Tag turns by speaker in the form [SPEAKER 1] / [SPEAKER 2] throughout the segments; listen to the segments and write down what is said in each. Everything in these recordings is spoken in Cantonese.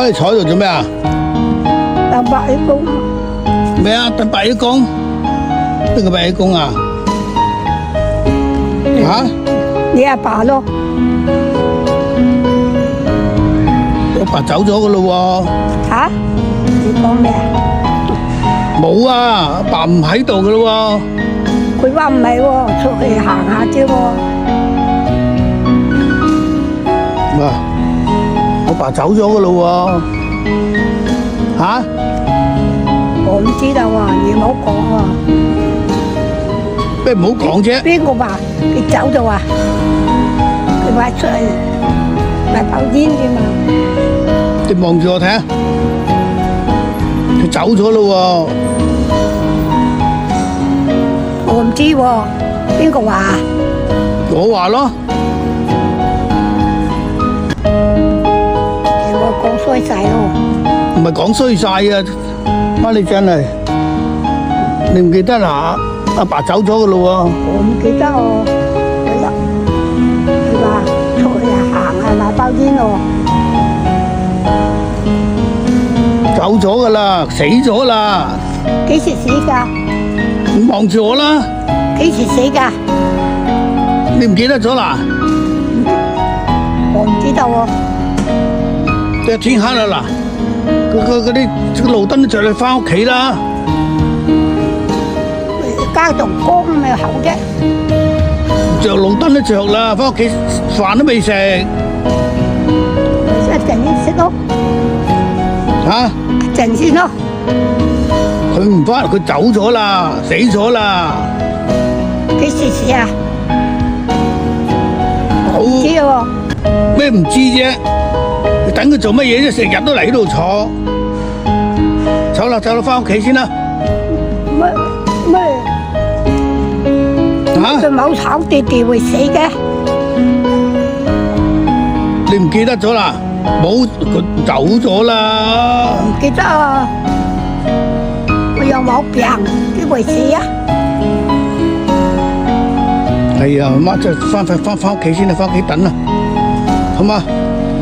[SPEAKER 1] 你坐喺度做咩啊？
[SPEAKER 2] 等白啲工，
[SPEAKER 1] 咩啊？等白衣公？邊個白衣公啊？嚇？
[SPEAKER 2] 你阿爸咯，
[SPEAKER 1] 我爸走咗噶咯
[SPEAKER 2] 嚇？你講咩啊？
[SPEAKER 1] 喎，冇啊，阿爸唔喺度噶咯
[SPEAKER 2] 佢話唔係喎，出去行下啫喎。
[SPEAKER 1] 喎。哇！我爸走咗噶咯喎，嚇？
[SPEAKER 2] 我唔知道啊，你唔好講喎。
[SPEAKER 1] 咩唔好講啫？
[SPEAKER 2] 邊個話佢走咗啊？佢話出去買包煙嘅嘛。
[SPEAKER 1] 你望住我睇下，佢走咗咯
[SPEAKER 2] 我唔知喎，邊個話？
[SPEAKER 1] 喎，我話咯。
[SPEAKER 2] 我講衰晒咯。
[SPEAKER 1] 唔係講衰晒啊！媽你真係，你唔記得啦？阿爸走咗噶咯
[SPEAKER 2] 我唔記得喎。佢話出去行下買包煙喎。
[SPEAKER 1] 喎，走咗噶啦，死咗啦！
[SPEAKER 2] 幾時死㗎？
[SPEAKER 1] 你望住我啦，
[SPEAKER 2] 幾時死㗎？
[SPEAKER 1] 你唔記得咗啦？
[SPEAKER 2] 我唔知道喎。
[SPEAKER 1] 即係天黑啦嗱，嗰啲路燈都着你翻屋企啦。
[SPEAKER 2] 街度光咪好啫。
[SPEAKER 1] 着路燈都着啦，翻屋企飯都未食
[SPEAKER 2] 一陣先食咯，
[SPEAKER 1] 嚇。
[SPEAKER 2] 一陣先咯。
[SPEAKER 1] 佢唔翻，佢走咗啦，死咗啦。
[SPEAKER 2] 幾時死啊？
[SPEAKER 1] 好
[SPEAKER 2] 唔知喎。
[SPEAKER 1] 咩唔知啫？你等佢做乜嘢啫？成日都嚟呢度坐。走啦，走啦，翻屋企先啦。
[SPEAKER 2] 咩？
[SPEAKER 1] 嚇？
[SPEAKER 2] 佢冇炒地地會死嘅？
[SPEAKER 1] 你唔記得咗啦？冇，佢走咗啦。
[SPEAKER 2] 唔記得啊。佢又冇病，點會死啊？
[SPEAKER 1] 係啊，媽就翻屋企先啦，翻屋企等啦，好嘛？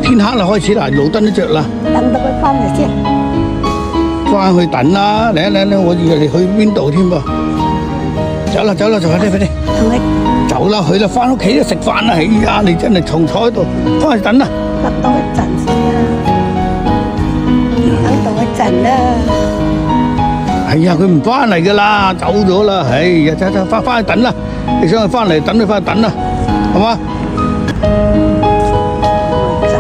[SPEAKER 1] 天黑啦，開始啦，路燈都着啦，
[SPEAKER 2] 等到佢翻嚟先。
[SPEAKER 1] 翻去等啦。嚟嚟，我以為你去邊度添噃？走啦，走啦，就快啲，快啲，
[SPEAKER 2] 同佢
[SPEAKER 1] 走啦，去啦，翻屋企啦，食飯啦。哎呀，你真係重坐喺度，翻去等啦。
[SPEAKER 2] 等一陣先啦。等一陣啦。
[SPEAKER 1] 係呀，佢唔翻嚟噶啦，走咗啦。哎呀，走走，翻去等啦。你想佢翻嚟等，你翻去等啦，好嘛？
[SPEAKER 2] 走咗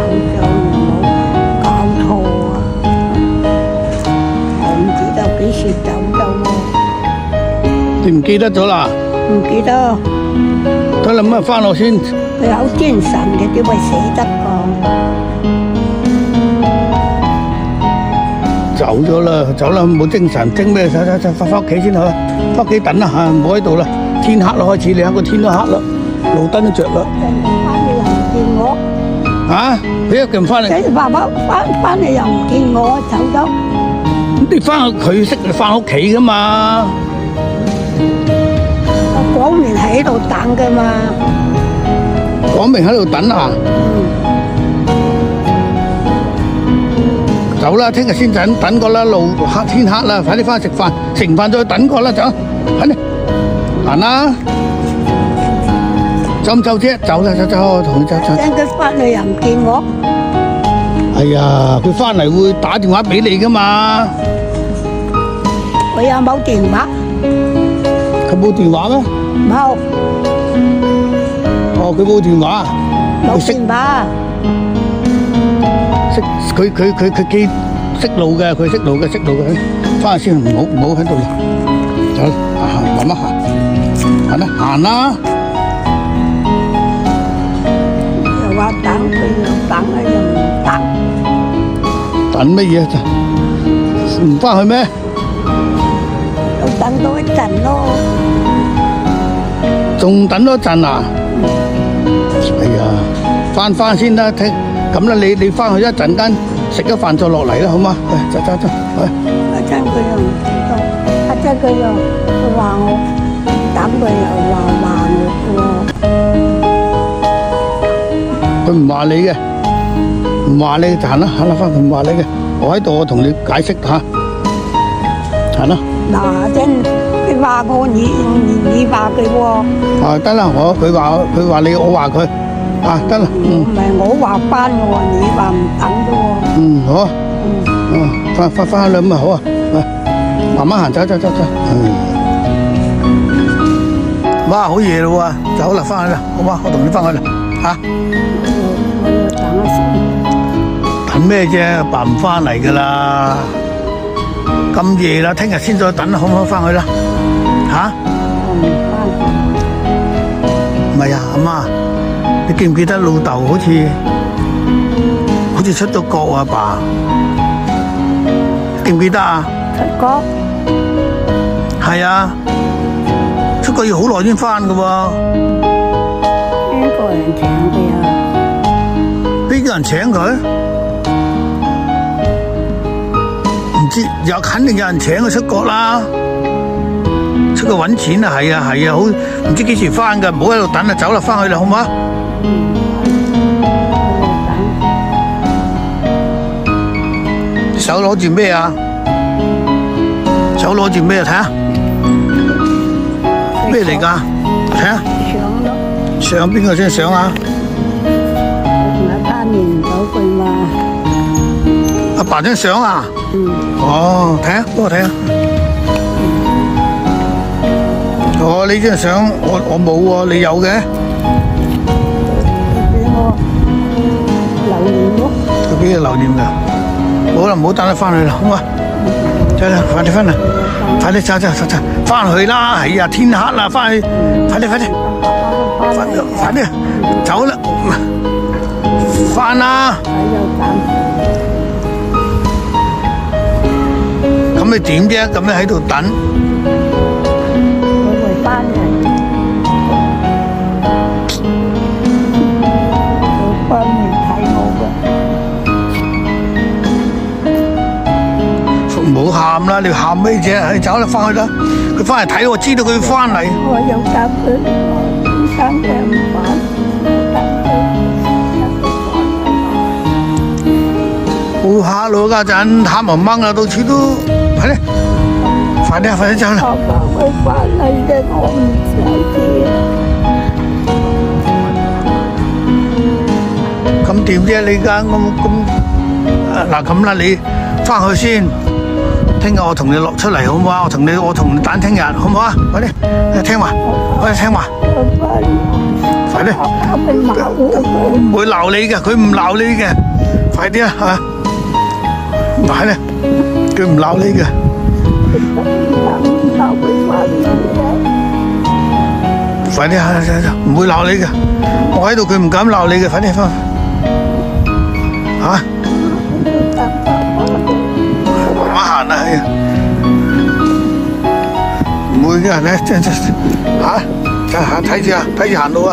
[SPEAKER 2] 唔好搞錯啊！我唔知道幾時走咗喎。
[SPEAKER 1] 你唔記得咗啦？
[SPEAKER 2] 唔記得。
[SPEAKER 1] 得啦，咁啊翻落先。
[SPEAKER 2] 佢好精神嘅，點會死得㗎？
[SPEAKER 1] 走咗啦，走啦，冇精神，精咩？走走走，翻屋企先好啦，翻屋企等啦嚇，唔好喺度啦。天黑啦，開始，你睇個天都黑啦，路燈都着啦。
[SPEAKER 2] 翻嚟又唔見我。
[SPEAKER 1] 嚇？佢一個人翻嚟，
[SPEAKER 2] 仔爸爸翻嚟又唔見我，走咗。
[SPEAKER 1] 咁你翻去佢識你翻屋企噶嘛？
[SPEAKER 2] 我講明喺度等㗎嘛。
[SPEAKER 1] 講明喺度等啊！走啦，聽日先等過啦，路黑天黑啦，快啲翻去食飯，食完飯再等過啦，走，快啲行啦！走唔走啫？走啦，走走，我同你走走。
[SPEAKER 2] 等佢翻嚟又唔見我。
[SPEAKER 1] 哎呀，佢翻嚟會打電話俾你噶嘛？
[SPEAKER 2] 佢又冇電話。
[SPEAKER 1] 佢冇電話咩？
[SPEAKER 2] 冇。
[SPEAKER 1] 哦，佢冇電話。
[SPEAKER 2] 冇電話。
[SPEAKER 1] 佢記識路嘅，佢識路嘅，翻去先，唔好喺度啦。走，慢慢行，行啦，行啦。
[SPEAKER 2] 又話等佢又等啊，又唔等。
[SPEAKER 1] 等乜嘢？唔翻去咩？
[SPEAKER 2] 又等多一陣咯。
[SPEAKER 1] 仲等多陣啊？哎呀，翻先啦，聽咁啦，你翻去一陣間食咗飯再落嚟啦，好嗎？走走走，
[SPEAKER 2] 一陣佢又唔知道，一陣佢又話我等佢又話我喎。
[SPEAKER 1] 佢唔話你嘅，唔唔話你就行啦，行啦，翻去唔話你嘅，我喺度，我同你解釋吓，行啦。
[SPEAKER 2] 嗱，真佢話我，你話佢喎。
[SPEAKER 1] 啊，得啦，佢話你，我話佢，啊，得啦，
[SPEAKER 2] 唔係我話翻嘅喎，你話唔等嘅喎。
[SPEAKER 1] 好啊，翻去啦，咁啊好啊，慢慢行，走。哇，好夜咯喎，走啦，翻去啦，好嘛，我同你翻去啦，吓。
[SPEAKER 2] 我要等一先。
[SPEAKER 1] 等咩啫？爸唔翻嚟噶啦，咁夜啦，聽日先再等，可唔可以翻去啦？吓？
[SPEAKER 2] 我唔翻。
[SPEAKER 1] 唔係啊，阿媽，你記唔記得老豆好似出咗國啊？爸，記唔記得啊？
[SPEAKER 2] 出國
[SPEAKER 1] 係啊，出國要好耐先翻噶喎。
[SPEAKER 2] 邊個人請佢啊？
[SPEAKER 1] 邊個人請佢？唔知，肯定有人請佢出國啦。出國搵錢啊，係啊，好唔知幾時翻噶，唔好喺度等啦，走啦，翻去啦，好唔好啊？手攞住咩啊？手攞住咩啊？睇下咩嚟噶？睇下
[SPEAKER 2] 相咯，
[SPEAKER 1] 相邊個先相啊？
[SPEAKER 2] 同阿爸面唔到佢嘛。
[SPEAKER 1] 阿爸張相啊？哦，睇下，幫我睇下。哦，呢張相我冇喎，你有嘅？
[SPEAKER 2] 俾我留念咯。
[SPEAKER 1] 佢俾你留念噶。好啦，唔好等佢翻去啦，好嘛？走啦，快啲翻嚟，快啲走，翻去啦！哎呀，天黑啦，翻去，快啲，走啦，翻啦！咁你點啫？咁你喺度等？
[SPEAKER 2] 我會翻嘅，我翻嚟睇我嘅。
[SPEAKER 1] 唔好喊啦！你喊咩啫？你走啦，翻去啦！佢翻嚟睇，我知道佢翻嚟。
[SPEAKER 2] 我有擔佢，我生嘅唔翻，
[SPEAKER 1] 好下咯，家陣喊又掹啦，到處都快啲走啦！
[SPEAKER 2] 爸爸會翻嚟嘅，我唔想知。
[SPEAKER 1] 咁點啫？你而家咁嗱咁啦，你翻去先。聽日我同你落出嚟好唔好啊？我同你等聽日好唔好啊？快啲，聽話，快啲，我唔會鬧你嘅，佢唔鬧你嘅，快啲啊吓，快啲，佢唔鬧你嘅，快啲啊，唔會鬧你嘅，我喺度佢唔敢鬧你嘅，快啲翻，吓。行啦，係啊，唔會嘅，你真嚇睇住啊，睇住行路啊。